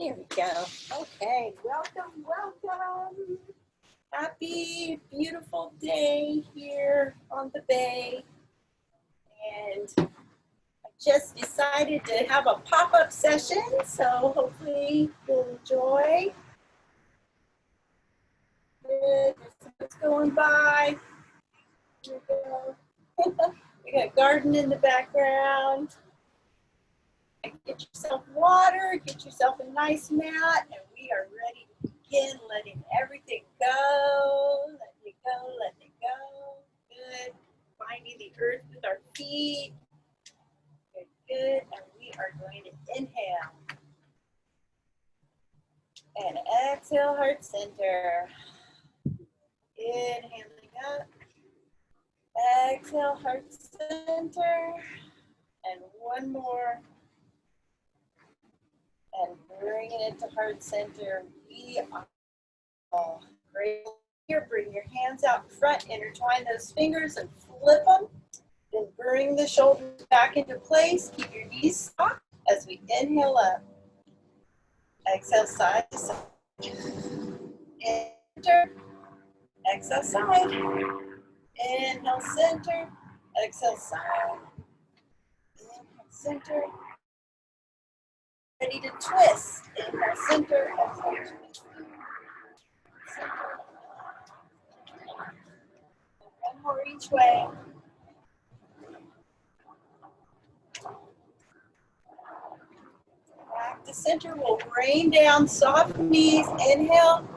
Here we go. Okay, welcome, welcome. Happy, beautiful day here on the bay. And I just decided to have a pop-up session, so hopefully you'll enjoy. Good, what's going by? Here we go. We got a garden in the background. Get yourself water, get yourself a nice mat, and we are ready to begin letting everything go. Let it go, let it go. Good. Finding the earth with our feet. Good, good. And we are going to inhale. And exhale, heart center. Inhaling up. Exhale, heart center. And one more. And bringing it to heart center. We are great. Here, bring your hands out in front, intertwine those fingers and flip them. Then bring the shoulders back into place. Keep your knees soft as we inhale up. Exhale, side to side. Center. Exhale, side. Inhale, center. Exhale, side. Inhale, center. Ready to twist. Inhale, center. Exhale, twist. One more each way. Back to center. We'll rain down, soft knees. Inhale.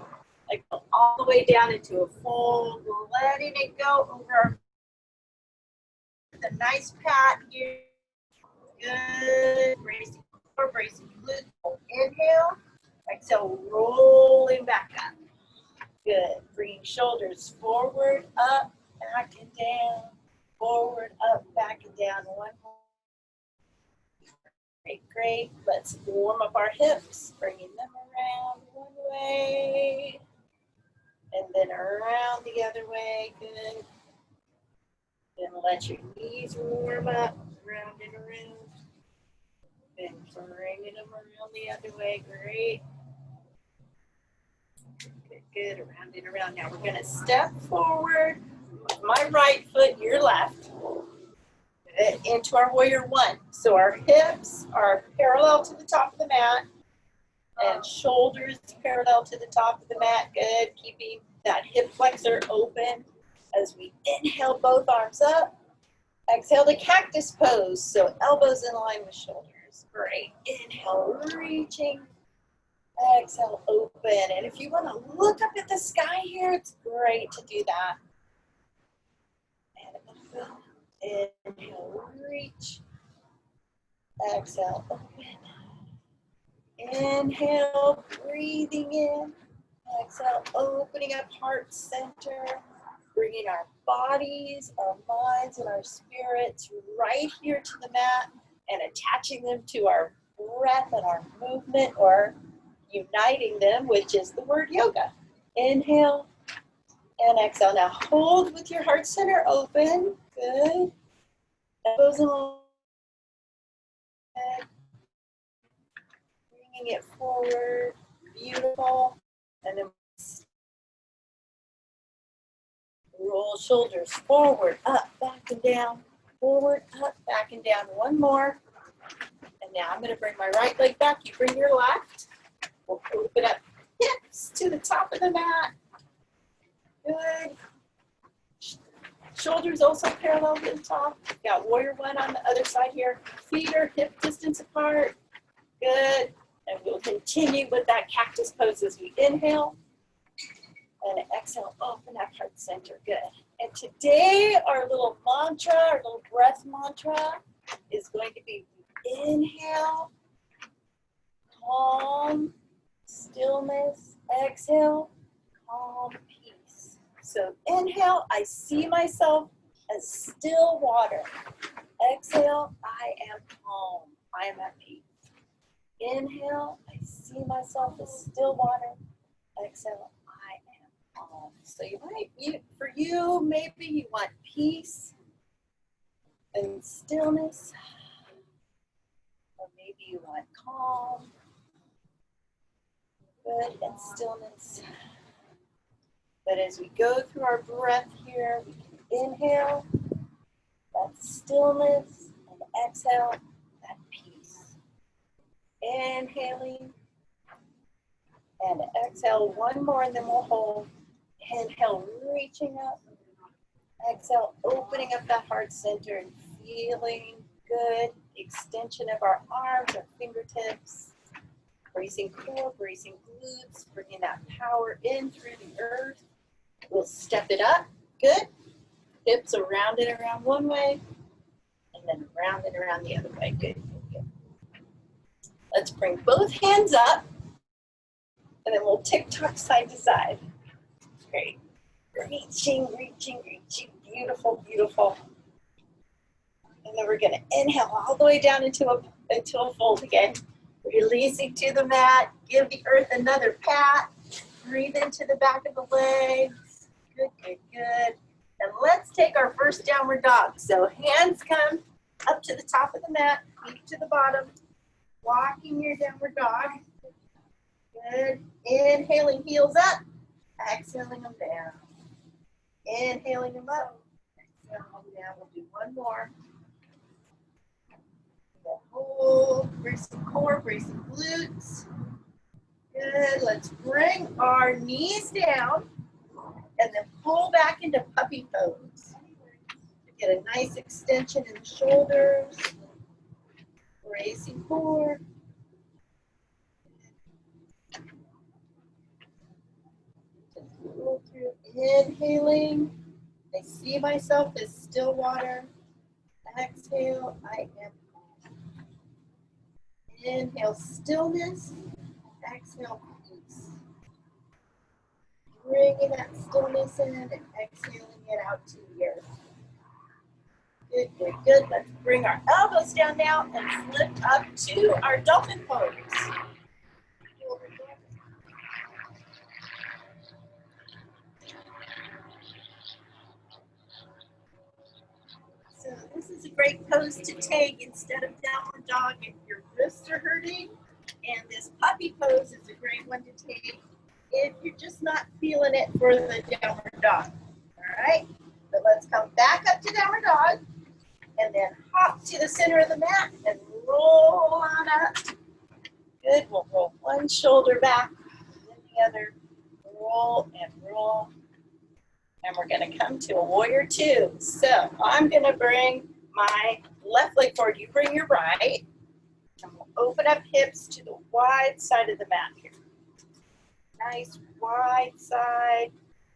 Like go all the way down into a fold. Letting it go over the nice pat here. Good. Bracing core, bracing glutes. Inhale. Exhale, rolling back up. Good. Bringing shoulders forward, up, back and down. Forward, up, back and down. One more. Great, great. Let's warm up our hips, bringing them around one way. And then around the other way. Good. Then let your knees warm up, round and around. Then bringing them around the other way. Great. Good, good. Around and around. Now we're going to step forward with my right foot, your left, into our warrior one. So our hips are parallel to the top of the mat and shoulders parallel to the top of the mat. Good. Keeping that hip flexor open as we inhale both arms up. Exhale the cactus pose. So elbows in line with shoulders. Great. Inhale, reaching. Exhale, open. And if you want to look up at the sky here, it's great to do that. And open. Inhale, reach. Exhale, open. Inhale, breathing in. Exhale, opening up heart center. Bringing our bodies, our minds, and our spirits right here to the mat and attaching them to our breath and our movement, or uniting them, which is the word yoga. Inhale and exhale. Now hold with your heart center open. Good. Elbows along. Bringing it forward. Beautiful. And then roll shoulders forward, up, back and down. Forward, up, back and down. One more. And now I'm going to bring my right leg back. You bring your left. We'll open up hips to the top of the mat. Good. Shoulders also parallel to the top. Got warrior one on the other side here. Feet are hip distance apart. Good. And we'll continue with that cactus pose as we inhale. And exhale, open up heart center. Good. And today our little mantra, our little breath mantra is going to be inhale, calm, stillness. Exhale, calm, peace. So inhale, I see myself as still water. Exhale, I am calm. I am at peace. Inhale, I see myself as still water. Exhale, I am calm. So for you, maybe you want peace and stillness. Or maybe you want calm Good, and stillness. But as we go through our breath here, we can inhale that stillness and exhale that peace. Inhaling and exhale one more, and then we'll hold. Inhale, reaching up. Exhale, opening up that heart center and feeling good. Extension of our arms, our fingertips. Bracing core, bracing glutes, bringing that power in through the earth. We'll step it up. Good. Hips around and around one way, and then around and around the other way. Good, good, good. Let's bring both hands up, and then we'll tick-tock side to side. Great. Reaching, reaching, reaching. Beautiful, beautiful. And then we're going to inhale all the way down into a fold again. Releasing to the mat. Give the earth another pat. Breathe into the back of the legs. Good, good, good. And let's take our first downward dog. So hands come up to the top of the mat, feet to the bottom. Walking your downward dog. Good. Inhaling, heels up. Exhaling them down. Inhaling them up. Exhaling them down. We'll do one more. Hold, bracing core, bracing glutes. Good, let's bring our knees down and then pull back into puppy pose. Get a nice extension in the shoulders. Bracing core. Just roll through, inhaling. I see myself as still water. Exhale, I am. Inhale, stillness. Exhale, peace. Bringing that stillness in and exhaling it out to the earth. Good, good, good. Let's bring our elbows down now and flip up to our dolphin pose. So this is a great pose to take instead of downward dog if your wrists are hurting. And this puppy pose is a great one to take if you're just not feeling it for the downward dog. All right, so let's come back up to downward dog and then hop to the center of the mat and roll on up. Good, we'll roll one shoulder back, then the other, roll and roll. And we're gonna come to a warrior two. So I'm gonna bring my left leg forward, you bring your right. And we'll open up hips to the wide side of the mat here. Nice wide side.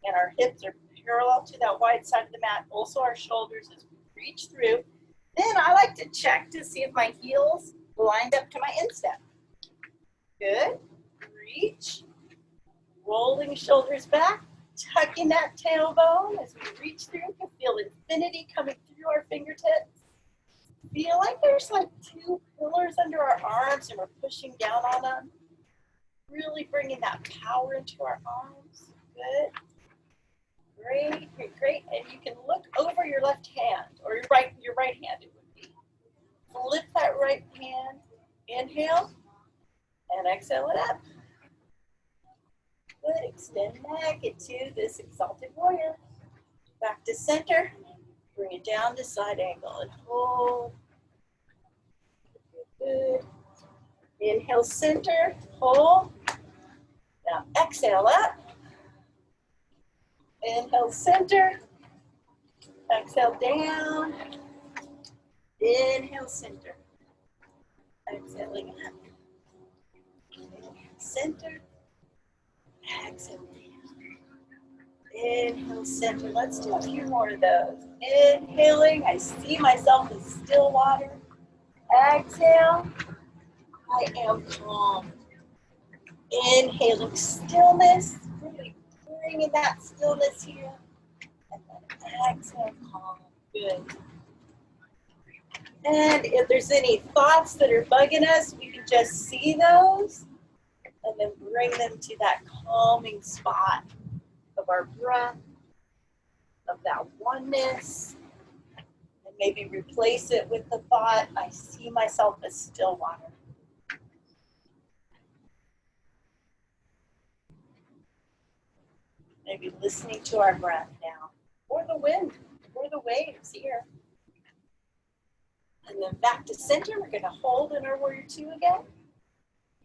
And our hips are parallel to that wide side of the mat. Also our shoulders as we reach through. Then I like to check to see if my heels lined up to my instep. Good. Reach. Rolling shoulders back. Tucking that tailbone as we reach through. You can feel infinity coming through our fingertips. Feel like there's like two pillars under our arms and we're pushing down on them. Really bringing that power into our arms. Good. Great, great, great. And you can look over your left hand or your right hand it would be. Flip that right hand. Inhale and exhale it up. Good. Extend neck into this exalted warrior. Back to center. Bring it down to side angle and hold. Good. Inhale, center, hold. Now exhale up. Inhale, center. Exhale down. Inhale, center. Exhaling up. Inhale, center. Exhale down. Inhale, center. Let's do a few more of those. Inhaling, I see myself as still water. Exhale, I am calm. Inhaling stillness, really bringing that stillness here. And then exhale, calm. Good. And if there's any thoughts that are bugging us, we can just see those and then bring them to that calming spot of our breath, of that oneness, and maybe replace it with the thought, I see myself as still water. Maybe listening to our breath now, or the wind, or the waves here. And then back to center. We're going to hold in our warrior two again.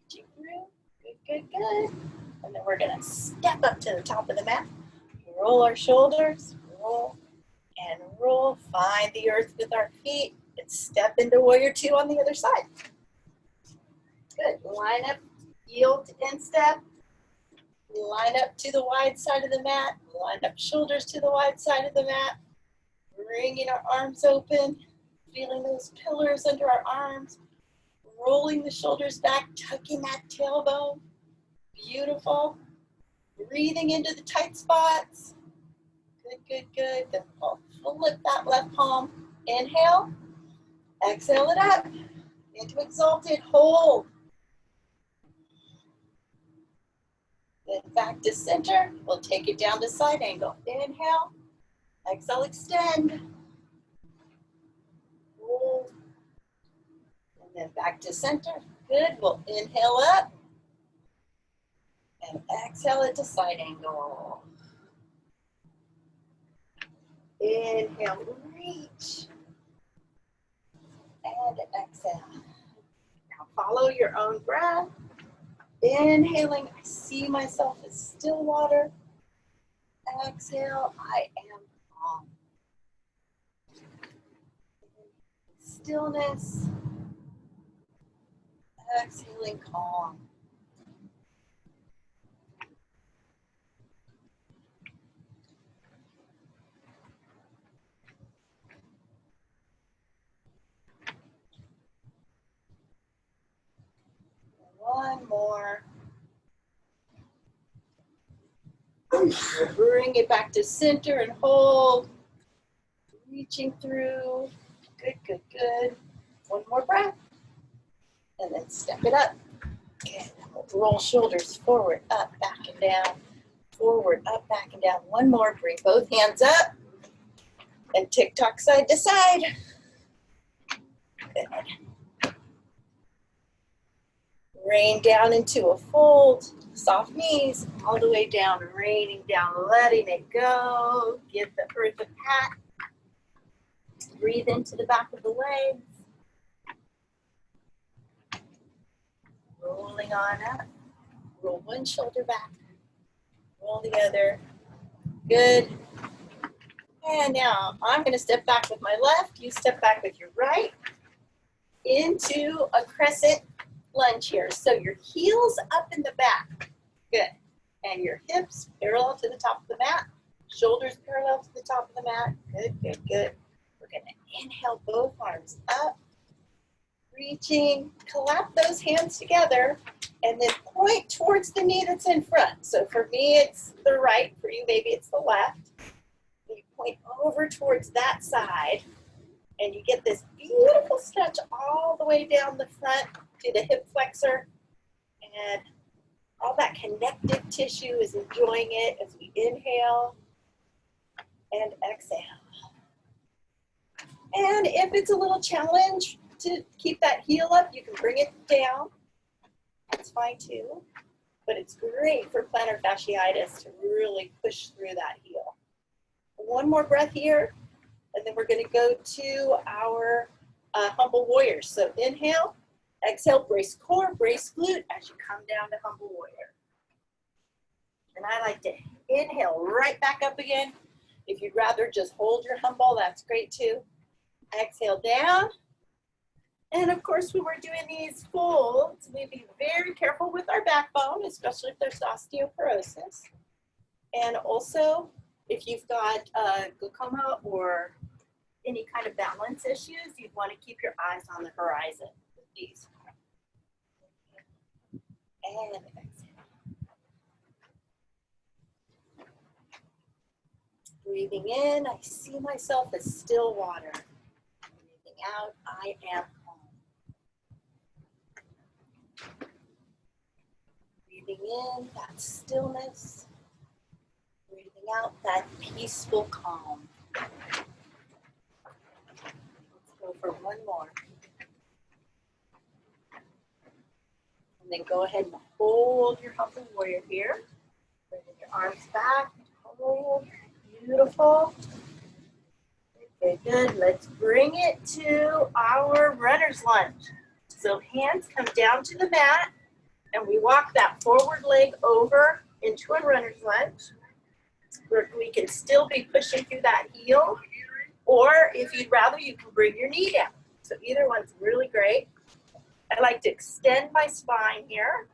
Reaching through. Good, good, good. And then we're going to step up to the top of the mat. Roll our shoulders. Roll and roll. Find the earth with our feet. And step into warrior two on the other side. Good. Line up. Yield to instep. Line up to the wide side of the mat. Line up shoulders to the wide side of the mat. Bringing our arms open. Feeling those pillars under our arms. Rolling the shoulders back, tucking that tailbone. Beautiful. Breathing into the tight spots. Good, good, good. Then we'll flip that left palm. Inhale. Exhale it up. Into exalted. Hold. Then back to center. We'll take it down to side angle. Inhale. Exhale, extend. Hold. And then back to center. Good. We'll inhale up. And exhale it to side angle. Inhale, reach. And exhale. Now follow your own breath. Inhaling, I see myself as still water. Exhale, I am calm. Stillness. Exhaling, calm. One more. Bring it back to center and hold. Reaching through. Good, good, good. One more breath. And then step it up. Good. Roll shoulders forward, up, back, and down. Forward, up, back, and down. One more. Bring both hands up. And tick-tock side to side. Good. Rain down into a fold. Soft knees all the way down. Raining down, letting it go. Give the earth a pat. Breathe into the back of the legs. Rolling on up. Roll one shoulder back. Roll the other. Good. And now I'm going to step back with my left. You step back with your right. Into a crescent lunge here. So your heels up in the back. Good. And your hips parallel to the top of the mat. Shoulders parallel to the top of the mat. Good, good, good. We're going to inhale both arms up. Reaching. Clap those hands together. And then point towards the knee that's in front. So for me, it's the right. For you, maybe it's the left. You point over towards that side. And you get this beautiful stretch all the way down the front to the hip flexor. And all that connective tissue is enjoying it as we inhale and exhale. And if it's a little challenge to keep that heel up, you can bring it down. That's fine too. But it's great for plantar fasciitis to really push through that heel. One more breath here. And then we're going to go to our humble warriors. So inhale, exhale, brace core, brace glute as you come down to humble warrior. And I like to inhale right back up again. If you'd rather just hold your humble, that's great too. Exhale down. And of course, when we're doing these folds, we be very careful with our backbone, especially if there's osteoporosis. And also, if you've got glaucoma or any kind of balance issues, you'd want to keep your eyes on the horizon with these. And exhale. Breathing in, I see myself as still water. Breathing out, I am calm. Breathing in, that stillness. Breathing out, that peaceful calm. Let's go for one more. And then go ahead and hold your humble warrior here. Bring your arms back, Oh, beautiful. Okay, good. Let's bring it to our runner's lunge. So hands come down to the mat, and we walk that forward leg over into a runner's lunge, where we can still be pushing through that heel, or if you'd rather, you can bring your knee down. So either one's really great. I like to extend my spine here.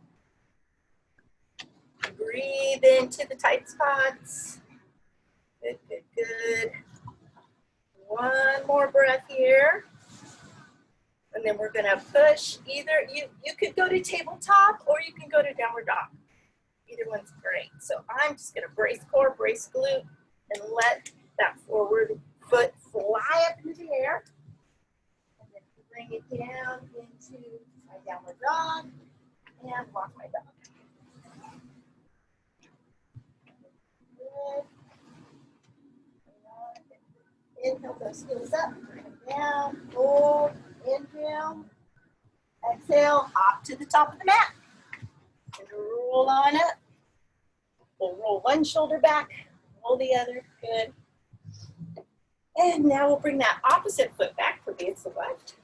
Breathe into the tight spots. Good, good, good. One more breath here. And then we're gonna push either, you could go to tabletop or you can go to downward dog. Either one's great. So I'm just gonna brace core, brace glute, and let that forward foot fly up into the air. And then bring it down into my downward dog and walk my dog. Good. Inhale those heels up, bring them down, hold, inhale, exhale, hop to the top of the mat, and roll on up. We'll roll one shoulder back, roll the other, good. And now we'll bring that opposite foot back, for me it's the left,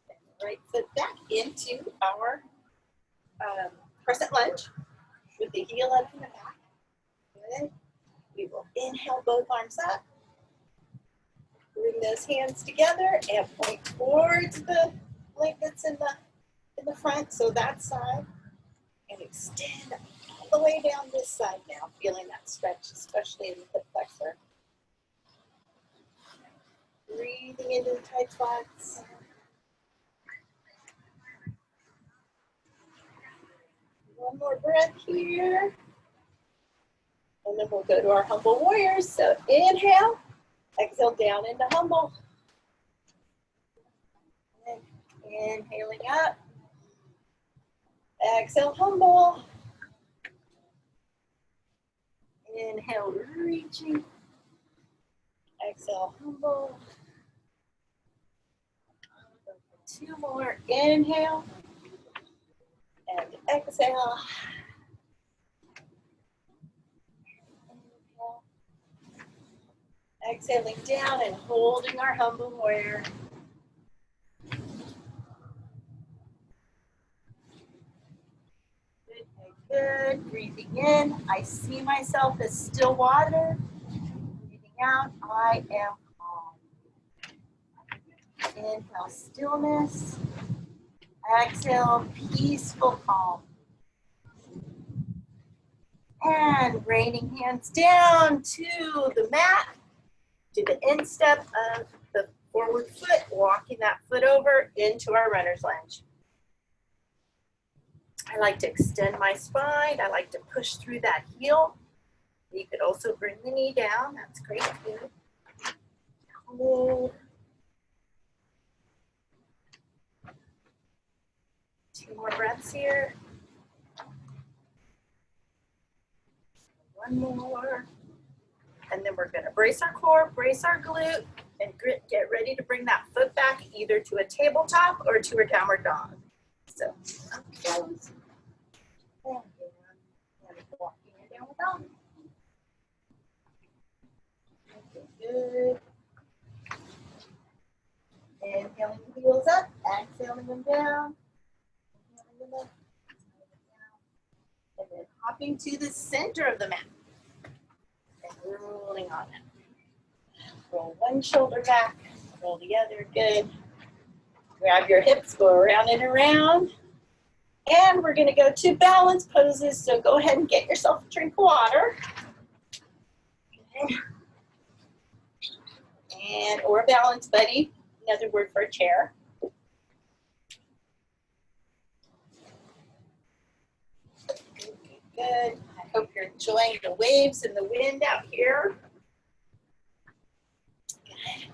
and the right foot back into our crescent lunge with the heel up in the back. Good. We will inhale both arms up. Bring those hands together and point towards the leg that's in the front, so that side, and extend all the way down this side now, feeling that stretch, especially in the hip flexor. Breathing into the tight spots. One more breath here. And then we'll go to our humble warriors. So inhale, exhale down into humble. And inhaling up. Exhale, humble. Inhale, reaching. Exhale, humble. Two more. Inhale. And exhale. Inhale. Exhaling down and holding our humble warrior. Good, good. Breathing in, I see myself as still water. Breathing out, I am calm. Inhale, stillness. Exhale, peaceful calm. And raining hands down to the mat, to the instep of the forward foot, walking that foot over into our runner's lunge. I like to extend my spine. I like to push through that heel. You could also bring the knee down. That's great too. Hold. Two more breaths here. One more. And then we're going to brace our core, brace our glute, and get ready to bring that foot back either to a tabletop or to a downward dog. So, close. And walking a downward dog. Okay, good. Inhaling the heels up, exhaling them down. Inhaling them up, exhaling them down. And then hopping to the center of the mat. And rolling on it. Roll one shoulder back, roll the other, good. Grab your hips, go around and around. And we're gonna go to balance poses, so go ahead and get yourself a drink of water. Okay. And, or a balance buddy, another word for a chair. Good, good. I hope you're enjoying the waves and the wind out here. Good.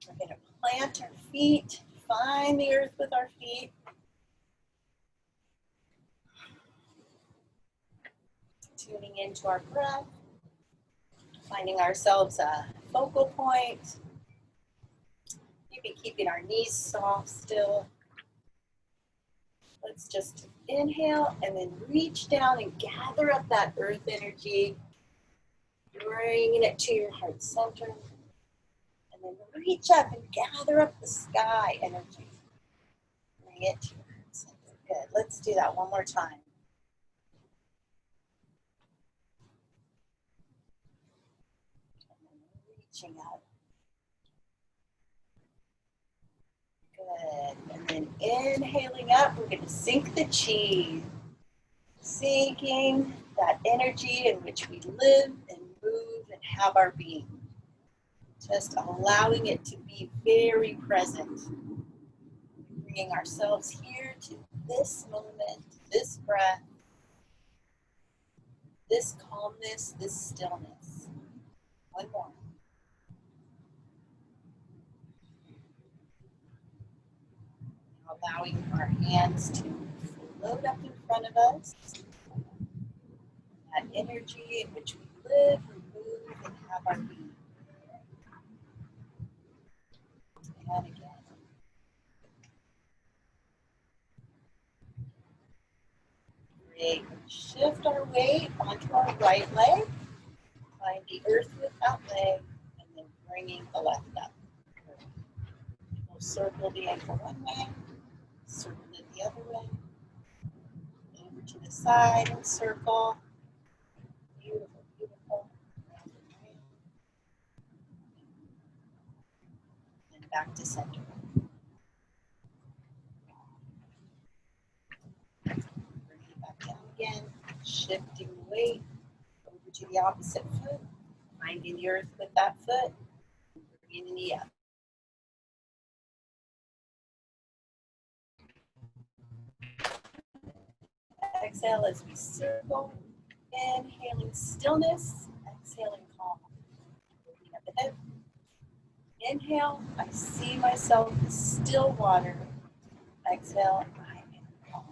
We're gonna plant our feet, find the earth with our feet. Tuning into our breath, finding ourselves a focal point. Maybe keeping our knees soft still. Let's just inhale and then reach down and gather up that earth energy. bringing it to your heart center. And then reach up and gather up the sky energy. Bring it to your heart center. Good. Let's do that one more time. Reaching up. Good. And then inhaling up, we're going to sink the chi. Sinking that energy in which we live and move and have our being. Just allowing it to be very present. Bringing ourselves here to this moment, this breath, this calmness, this stillness. One more. Allowing our hands to float up in front of us. That energy in which we live, we move, and have our being. And again. Great. Shift our weight onto our right leg. Find the earth with that leg, and then bringing the left up. We'll circle the ankle one way, circle it the other way, over to the side and circle. Beautiful, beautiful. And back to center. Bring it back down again, shifting the weight over to the opposite foot, finding the earth with that foot, bringing the knee up. Exhale as we circle, inhaling stillness, exhaling calm. Opening up the hip. Inhale, I see myself as still water. Exhale, I am calm.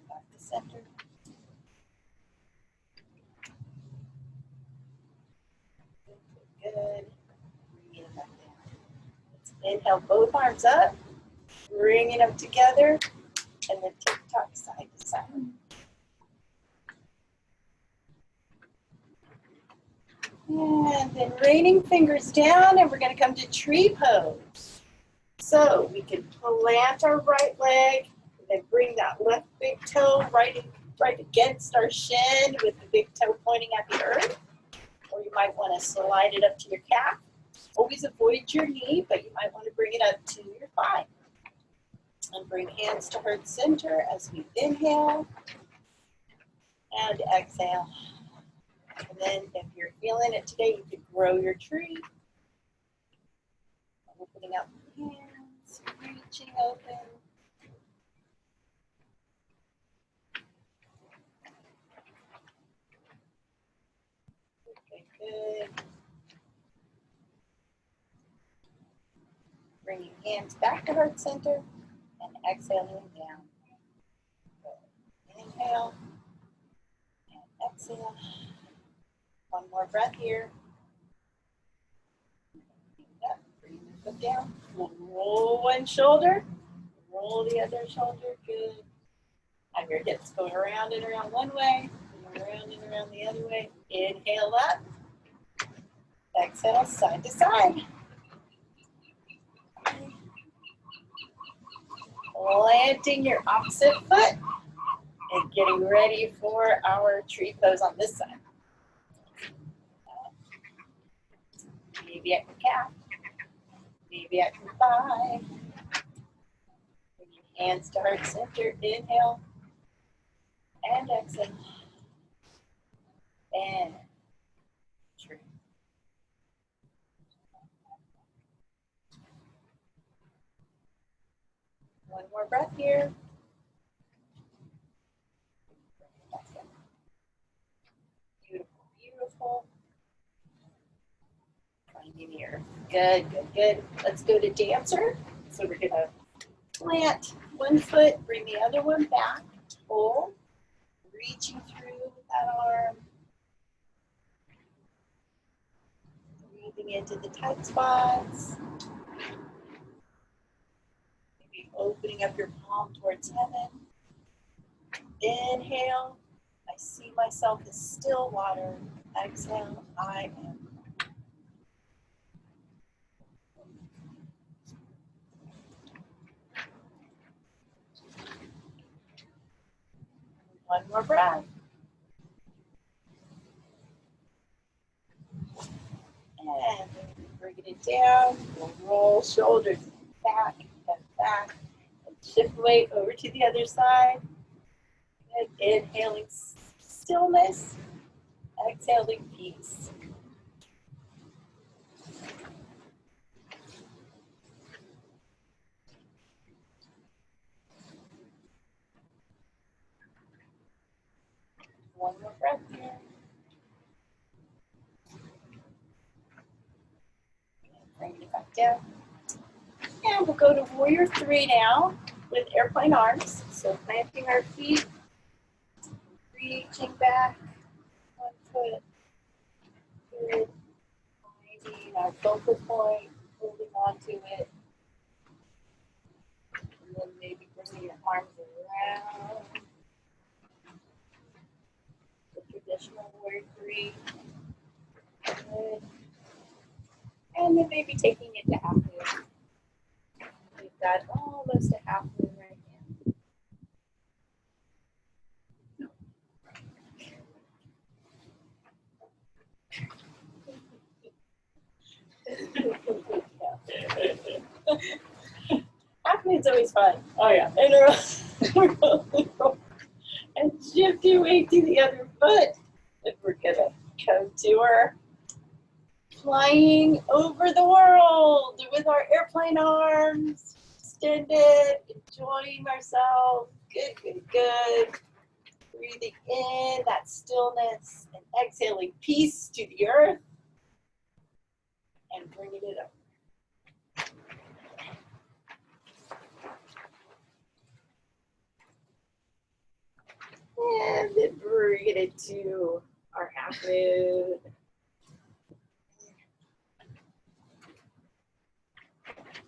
Back to center. Good. Bring it back down. Let's inhale, both arms up. Bring them together, and then tick-tock side to side. And then raining fingers down, and we're going to come to tree pose. So we can plant our right leg, and then bring that left big toe right against our shin with the big toe pointing at the earth. Or you might want to slide it up to your calf. Always avoid your knee, but you might want to bring it up to your thigh. And bring hands to heart center as we inhale and exhale. And then if you're feeling it today, you could grow your tree. Opening up the hands, reaching open. Good. Bringing hands back to heart center and exhaling down. Good. Inhale and exhale. One more breath here. Bring the foot down. Roll one shoulder. Roll the other shoulder. Good. Have your hips going around and around one way, and around and around the other way. Inhale up. Exhale side to side. Planting your opposite foot and getting ready for our tree pose on this side. Maybe at your calf, maybe at your thigh. Bring your hands to heart center. Inhale and exhale. And tree. One more breath here. Beautiful, beautiful. Finding here. Good, good, good. Let's go to dancer. So we're gonna plant one foot, bring the other one back, pull, reaching through with that arm. Breathing into the tight spots. Maybe opening up your palm towards heaven. Inhale, I see myself as still water. Exhale, I am. One more breath. And bring it down. We'll roll shoulders back and back. And shift weight over to the other side. And inhaling stillness. Exhaling peace. One more breath here. Bring it back down. And we'll go to warrior 3 now with airplane arms. So planting our feet, reaching back, one foot, good, finding our focal point, holding on to it. And then maybe bringing your arms around. The traditional warrior 3. Good. And then maybe taking it to half moon. We've got almost a half moon right now. Half moon's always fun. Oh yeah. And shift your weight to the other foot. And we're gonna come to our flying over the world with our airplane arms extended, enjoying ourselves. Good, good, good. Breathing in that stillness and exhaling peace to the earth and bringing it up. And then bring it to our half moon.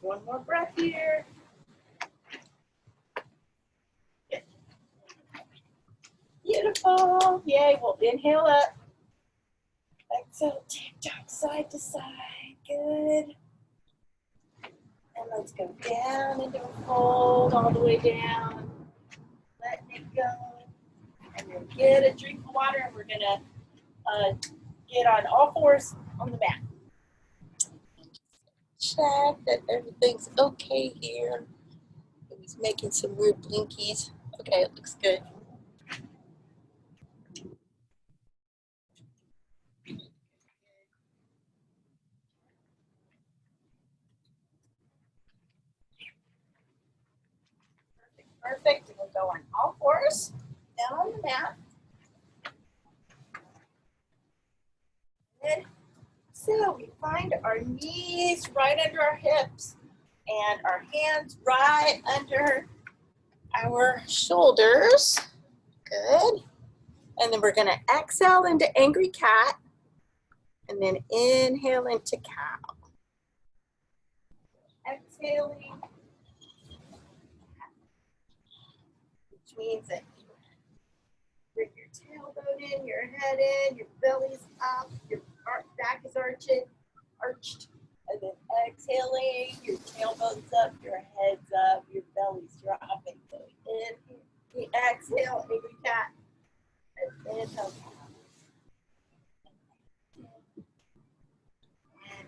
One more breath here. Good. Beautiful. Yay. We'll inhale up. Exhale, tick-tock, side to side. Good. And let's go down into a fold all the way down. Letting it go. And then get a drink of water, and we're gonna get on all fours on the mat. Check that everything's okay here. He's making some weird blinkies. Okay, it looks good. Perfect. And we'll go on all fours down on the mat. And so we find our knees right under our hips and our hands right under our shoulders. Good. And then we're going to exhale into angry cat and then inhale into cow. Exhaling, which means that you bring your tailbone in, your head in, your belly's up, your back is arched, and then exhaling, your tailbone's up, your head's up, your belly's dropping. So we exhale, angry cat, and inhale cow.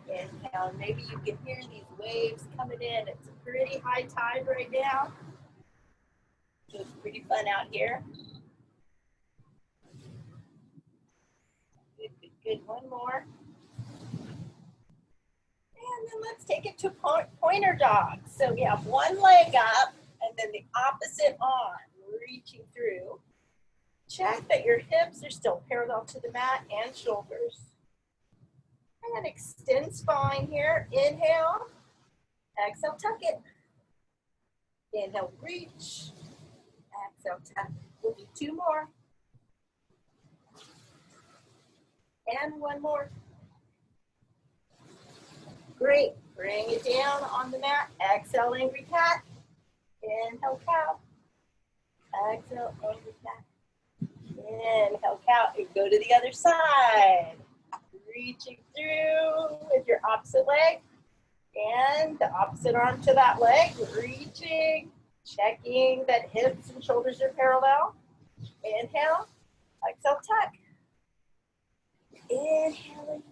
And inhale, maybe you can hear these waves coming in. It's a pretty high tide right now. So it's pretty fun out here. Good, good, good. One more. And then let's take it to pointer dog. So we have one leg up and then the opposite arm reaching through. Check that your hips are still parallel to the mat and shoulders. And then extend spine here. Inhale. Exhale, tuck it. Inhale, reach. Exhale, tuck. We'll do two more. And one more. Great. Bring it down on the mat. Exhale, angry cat. Inhale, cow. Exhale, angry cat. Inhale, count, and go to the other side. Reaching through with your opposite leg and the opposite arm to that leg. Reaching, checking that hips and shoulders are parallel. Inhale, exhale, tuck. Inhaling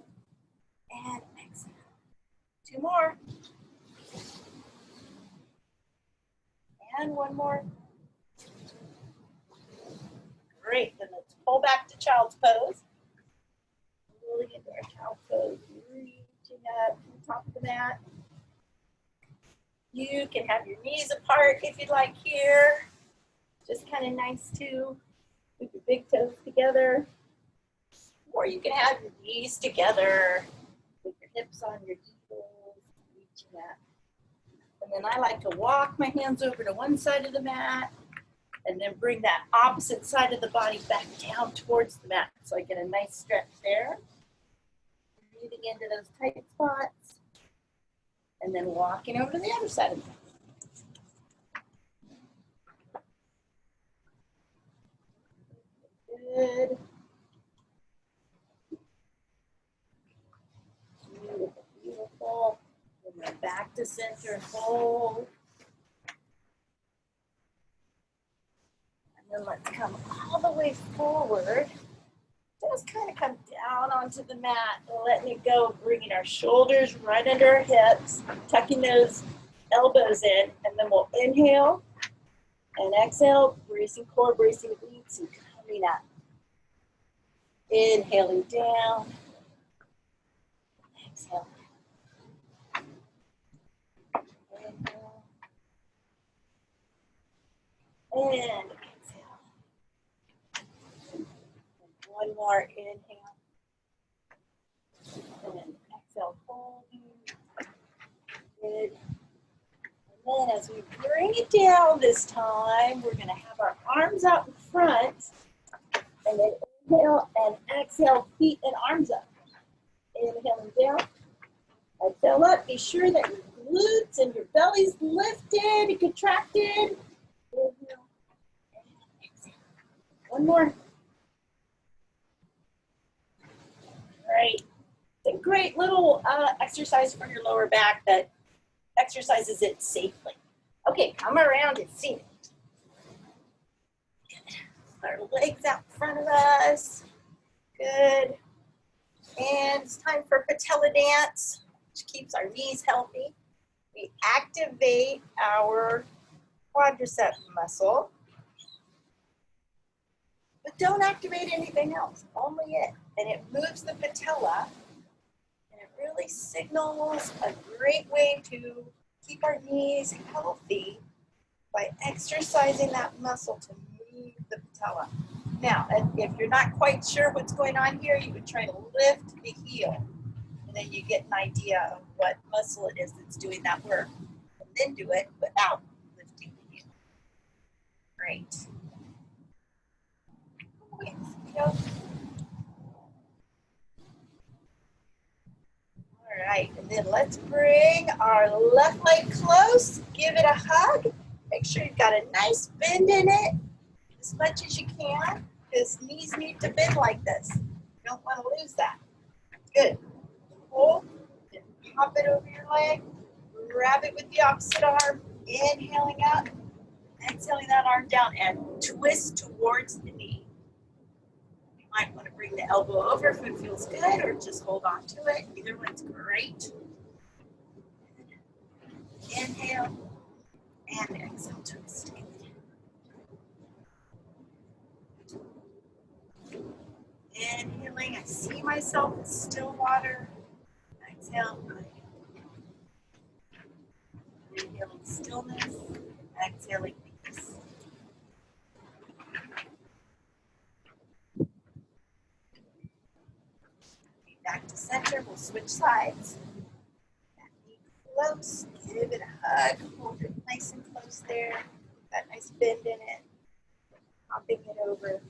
and exhale. 2 more. And 1 more. Great, then let's pull back to child's pose. Rolling into our child's pose, reaching up to the top of the mat. You can have your knees apart if you'd like here. Just kind of nice too. Keep your big toes together. Or you can have your knees together with your hips on your heels, reaching up. And then I like to walk my hands over to one side of the mat and then bring that opposite side of the body back down towards the mat. So I get a nice stretch there. Breathing into those tight spots. And then walking over to the other side of the mat. Good. Beautiful, beautiful. And then back to center, hold. And then let's come all the way forward. Just kind of come down onto the mat, letting it go, bringing our shoulders right under our hips, tucking those elbows in, and then we'll inhale and exhale, bracing core, bracing glutes, and coming up. Inhaling down, exhale. Inhale. And exhale. And 1 more inhale. And exhale, holding. Good. And then as we bring it down this time, we're going to have our arms out in front. And then inhale and exhale, feet and arms up. Inhaling down. Exhale up. Be sure that your glutes and your belly's lifted and contracted. Inhale and exhale. 1 more. Great. It's a great little exercise for your lower back that exercises it safely. Okay, come around and see it. Our legs out in front of us. Good. And it's time for patella dance, which keeps our knees healthy. We activate our quadricep muscle, but don't activate anything else, only it. And it moves the patella, and it really signals a great way to keep our knees healthy by exercising that muscle to move the patella. Now, if you're not quite sure what's going on here, you would try to lift the heel, and then you get an idea of what muscle it is that's doing that work, and then do it without lifting the heel. Great. Okay, all right, and then let's bring our left leg close, give it a hug. Make sure you've got a nice bend in it, as much as you can, because knees need to bend like this. You don't want to lose that. Good. Hold, and pop it over your leg, grab it with the opposite arm, inhaling up, exhaling that arm down, and twist towards the knee. You might want to bring the elbow over if it feels good, or just hold on to it. Either one's great. Inhale, and exhale, twist. Inhaling, I see myself in still water. Exhale, inhaling stillness, exhaling peace. Back to center, we'll switch sides. That knee close, give it a hug, hold it nice and close there. That nice bend in it. Hopping it over,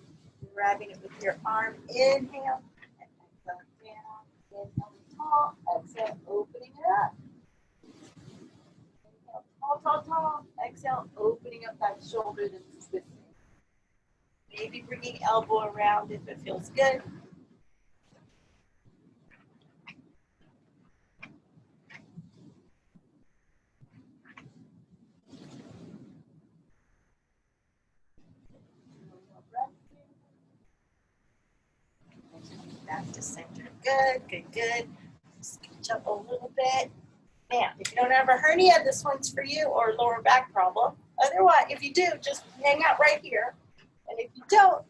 grabbing it with your arm. Inhale, and exhale down. Inhale tall, exhale, opening it up. Inhale tall, tall, tall. Exhale, opening up that shoulder that's twisting. Maybe bringing elbow around if it feels good. Back to center. Good, good, good. Scooch up a little bit. Now, if you don't have a hernia, this one's for you, or lower back problem. Otherwise, if you do, just hang out right here. And if you don't,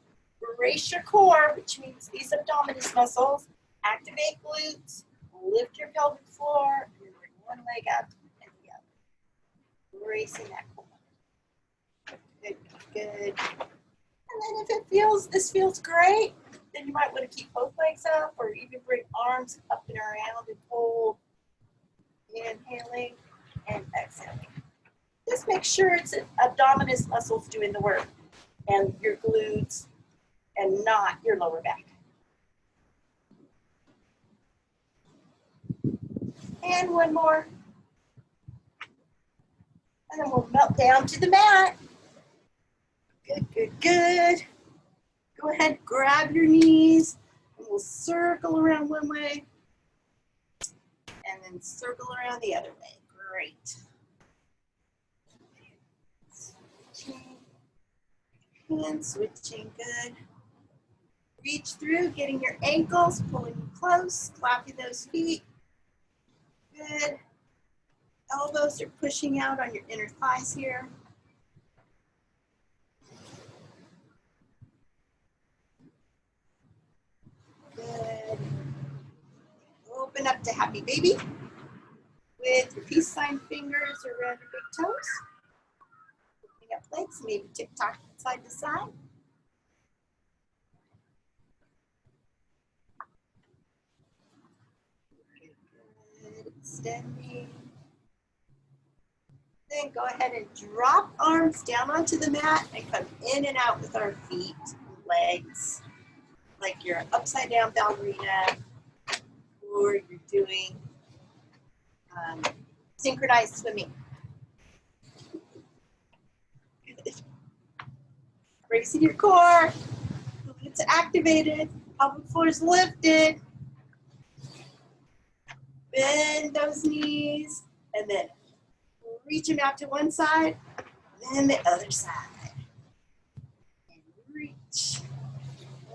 brace your core, which means these abdominis muscles, activate glutes, lift your pelvic floor, and then bring one leg up and the other. Bracing that core. Good, good. And then if it feels, this feels great, then you might want to keep both legs up or even bring arms up and around and pull. Inhaling and exhaling. Just make sure it's abdominis muscles doing the work and your glutes and not your lower back. And one more. And then we'll melt down to the mat. Good, good, good. Go ahead, grab your knees, and we'll circle around one way, and then circle around the other way. Great. Switching. And switching, good. Reach through, getting your ankles, pulling you close, clapping those feet. Good. Elbows are pushing out on your inner thighs here. Good. Open up to happy baby with your peace sign fingers around your big toes. Opening up legs, maybe tick-tock side to side. Good. Extending. Then go ahead and drop arms down onto the mat and come in and out with our feet and legs, like you're an upside down ballerina, or you're doing synchronized swimming. Bracing your core, glutes activated, pelvic floor is lifted. Bend those knees, and then reach them out to one side, then the other side. And reach,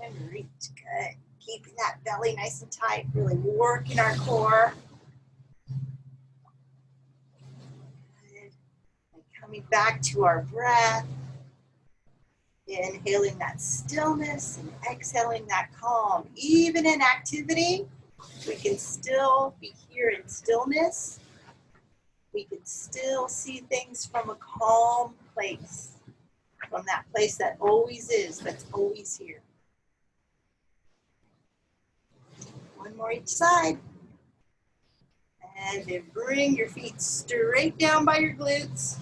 and reach, good. Keeping that belly nice and tight, really working our core. Good. And coming back to our breath. Inhaling that stillness and exhaling that calm. Even in activity, we can still be here in stillness. We can still see things from a calm place, from that place that always is, that's always here. One more each side. And then bring your feet straight down by your glutes.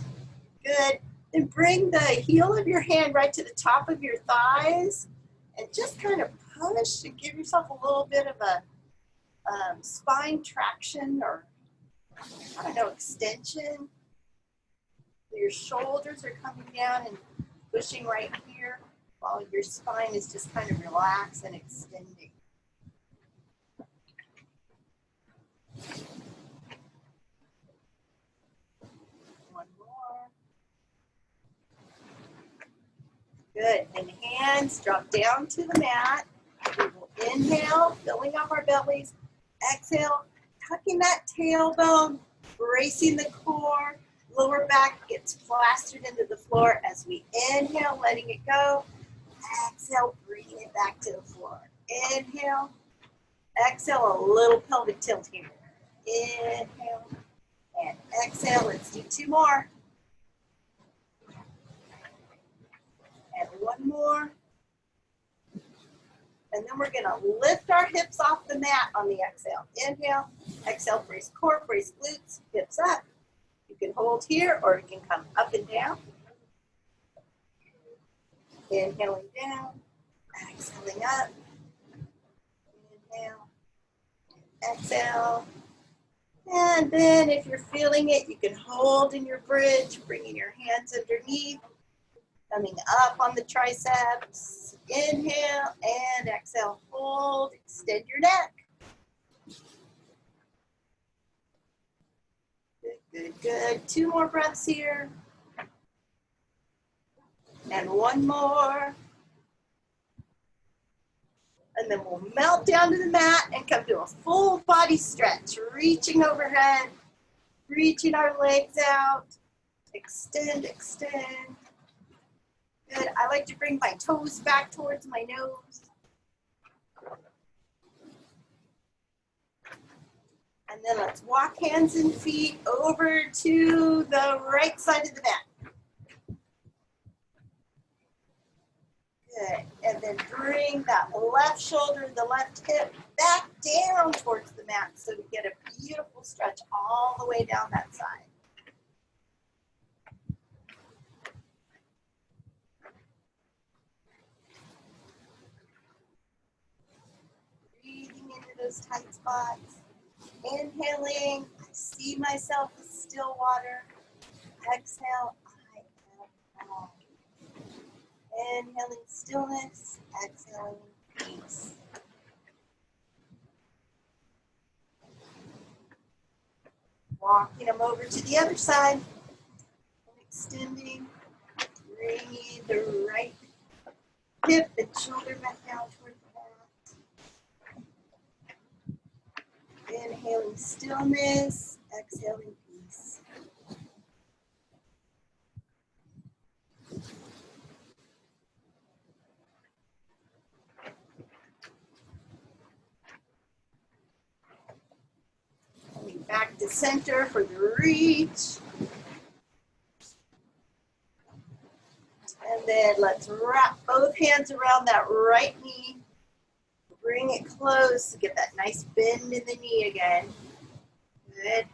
Good. Then bring the heel of your hand right to the top of your thighs and just kind of push and give yourself a little bit of a spine traction or, I don't know, extension. Your shoulders are coming down and pushing right here while your spine is just kind of relaxed and extending. One more. Good, and hands drop down to the mat. We will inhale, filling up our bellies. Exhale, tucking that tailbone, bracing the core. Lower back gets plastered into the floor as we inhale, letting it go. Exhale, bringing it back to the floor. Inhale, exhale, a little pelvic tilt here. Inhale, and exhale. Let's do two more. And one more. And then we're gonna lift our hips off the mat on the exhale. Inhale, exhale, brace core, brace glutes, hips up. You can hold here or you can come up and down. Inhaling down, exhaling up. Inhale, exhale. And then if you're feeling it, you can hold in your bridge, bringing your hands underneath. Coming up on the triceps. Inhale and exhale. Hold. Extend your neck. Good, good, good. 2 more breaths here. And 1 more. And then we'll melt down to the mat and come to a full body stretch. Reaching overhead. Reaching our legs out. Extend, extend. Good. I like to bring my toes back towards my nose. And then let's walk hands and feet over to the right side of the mat. Good. And then bring that left shoulder, the left hip back down towards the mat so we get a beautiful stretch all the way down that side. Breathing into those tight spots. Inhaling, I see myself as still water. Exhale, I am calm. Inhaling stillness, exhaling peace. Walking them over to the other side. And extending, bringing the right hip and shoulder back down toward the mat. Inhaling stillness, exhaling peace. Coming back to center for the reach. And then let's wrap both hands around that right knee. Bring it close to get that nice bend in the knee again. Good.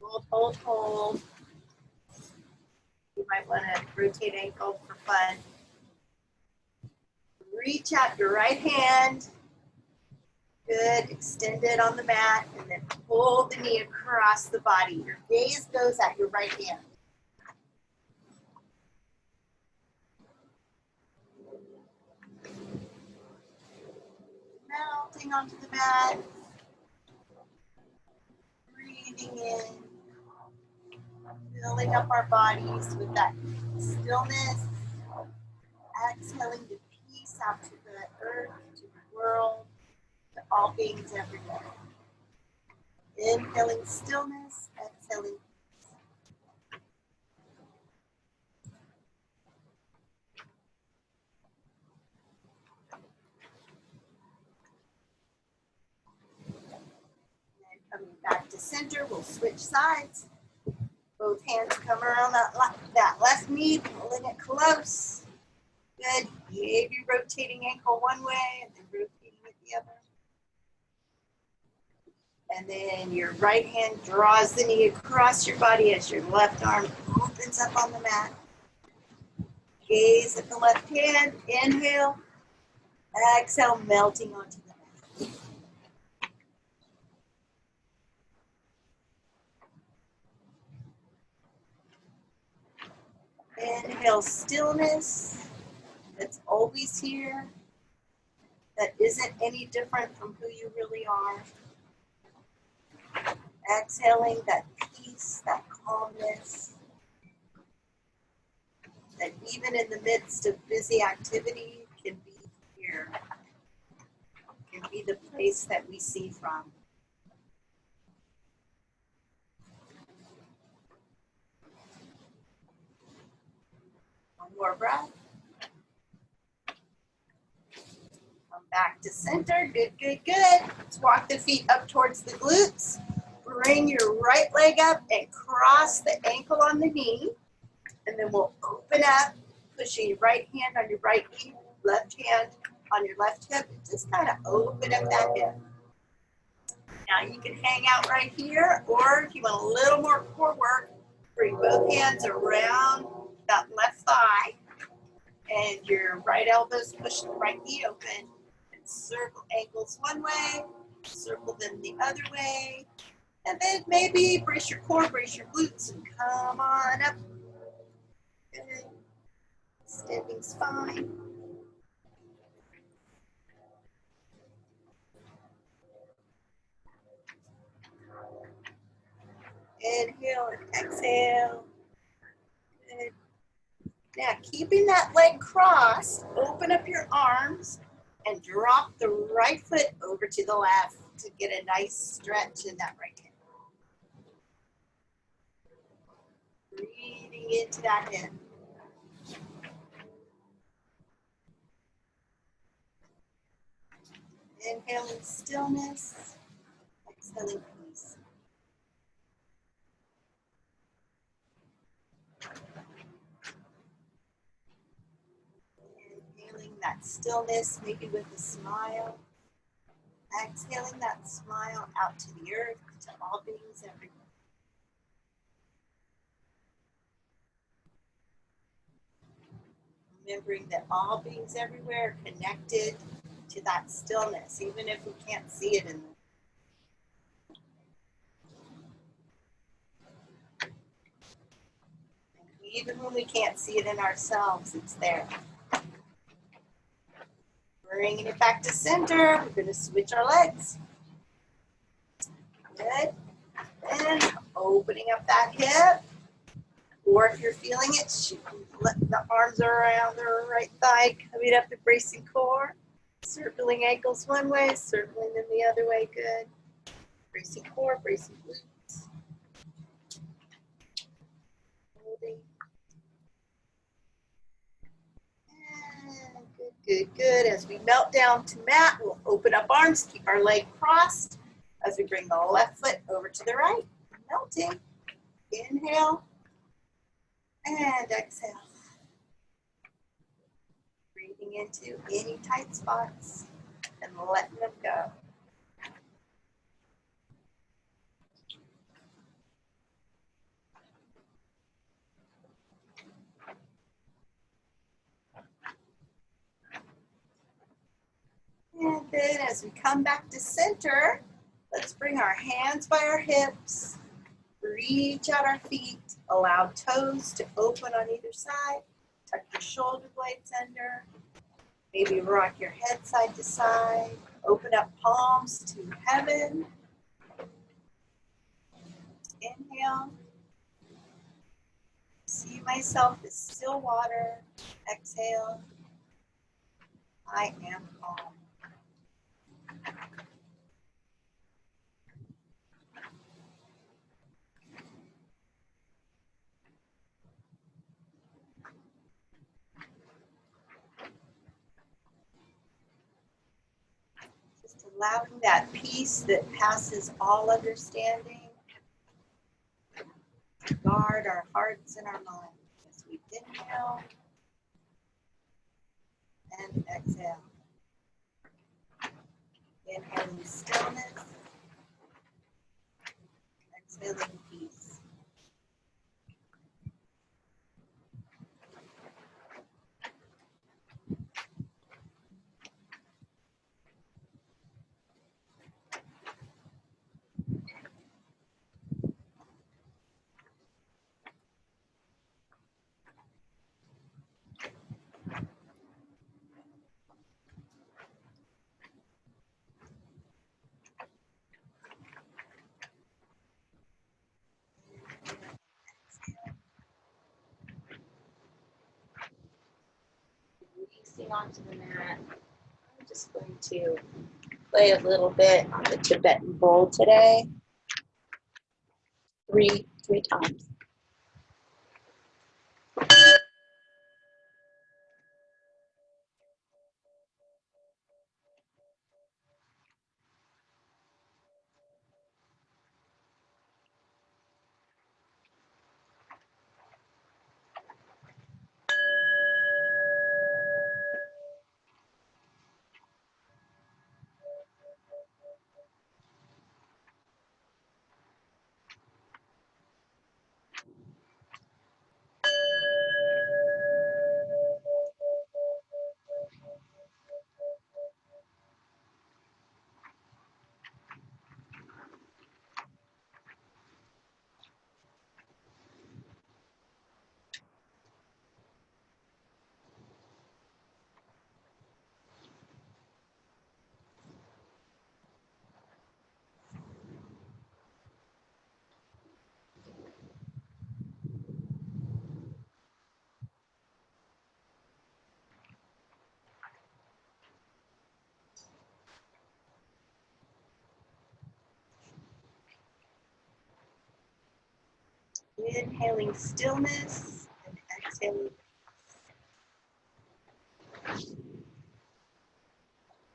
Hold, hold, hold. You might want to rotate ankle for fun. Reach out your right hand. Good. Extend it on the mat and then pull the knee across the body. Your gaze goes at your right hand. Melting onto the mat. Breathing in. Filling up our bodies with that stillness. Exhaling the peace out to the earth, to the world, to all beings everywhere. Inhaling stillness, exhaling peace. And coming back to center, we'll switch sides. Both hands come around that left knee, pulling it close. Good. Maybe rotating ankle one way and then rotating it the other. And then your right hand draws the knee across your body as your left arm opens up on the mat. Gaze at the left hand. Inhale. Exhale, melting onto the mat. Inhale, stillness. That's always here. That isn't any different from who you really are. Exhaling that peace, that calmness. That even in the midst of busy activity can be here. Can be the place that we see from. One more breath. Come back to center. Good, good, good. Let's walk the feet up towards the glutes. Bring your right leg up and cross the ankle on the knee. And then we'll open up, pushing your right hand on your right knee, left hand on your left hip. Just kind of open up that hip. Now you can hang out right here, or if you want a little more core work, bring both hands around that left thigh. And your right elbows push the right knee open. And circle ankles one way, circle them the other way. And then maybe brace your core, brace your glutes, and come on up. Good. Standing's fine. Inhale and exhale. Good. Now, keeping that leg crossed, open up your arms and drop the right foot over to the left to get a nice stretch in that right hip. Breathing into that hip. Inhaling stillness, exhaling peace. Inhaling that stillness, maybe with a smile. Exhaling that smile out to the earth, to all beings everywhere. Remembering that all beings everywhere are connected to that stillness, even if we can't see it in them. Even when we can't see it in ourselves, it's there. Bringing it back to center, we're going to switch our legs. Good. And opening up that hip. Or if you're feeling it, let the arms around the right thigh, coming up the bracing core. Circling ankles one way, circling them the other way. Good. Bracing core, bracing glutes. Holding. And good, good, good. As we melt down to mat, we'll open up arms, keep our leg crossed as we bring the left foot over to the right. Melting. Inhale. And exhale. Breathing into any tight spots and letting them go. And then as we come back to center, let's bring our hands by our hips, reach out our feet, allow toes to open on either side, tuck your shoulder blades under, maybe rock your head side to side, open up palms to heaven. Inhale. See myself as still water. Exhale. I am calm. Just allowing that peace that passes all understanding to guard our hearts and our minds as we inhale and exhale. Inhaling stillness, exhaling peace. Releasing onto the mat. I'm just going to play a little bit on the Tibetan bowl today. Three times. Inhaling stillness and exhaling.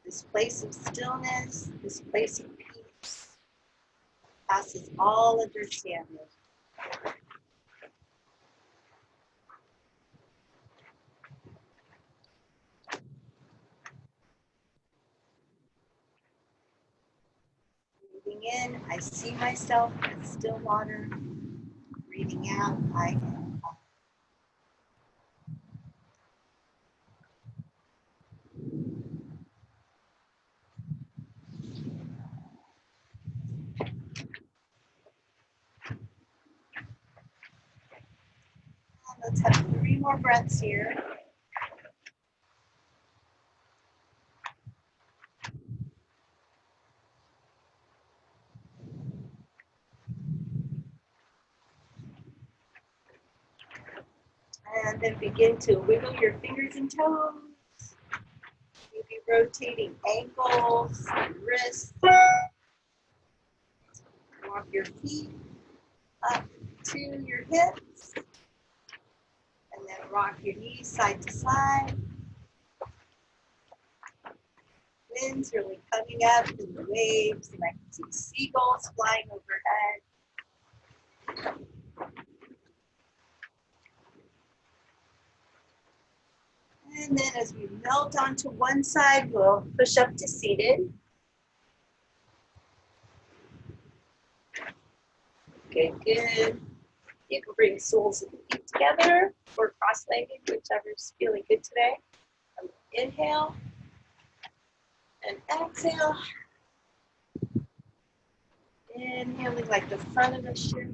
This place of stillness, this place of peace, passes all understanding. Breathing in, I see myself as still water. Breathing out, I am. Let's have 3 more breaths here. And then begin to wiggle your fingers and toes. Maybe rotating ankles, wrists. Walk your feet up to your hips. And then rock your knees side to side. Wind's really coming up in the waves, and I can see seagulls flying overhead. And then as we melt onto one side, we'll push up to seated. Good, good. You can bring soles of the feet together or cross-legged, whichever's feeling good today. Inhale and exhale. Inhaling like the front of a ship.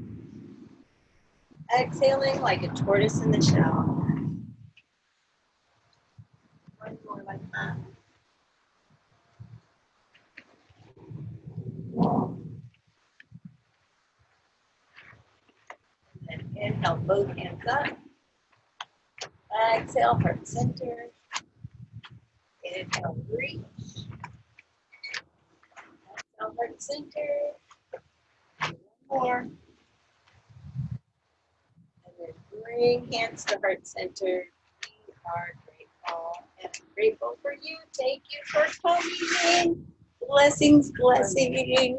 Exhaling like a tortoise in the shell. One more like that. And inhale, both hands up. Exhale, heart center. Inhale, reach. Exhale, heart center. One more. And then bring hands to heart center. We are grateful. And I'm grateful for you. Thank you for coming in. Blessings, blessings.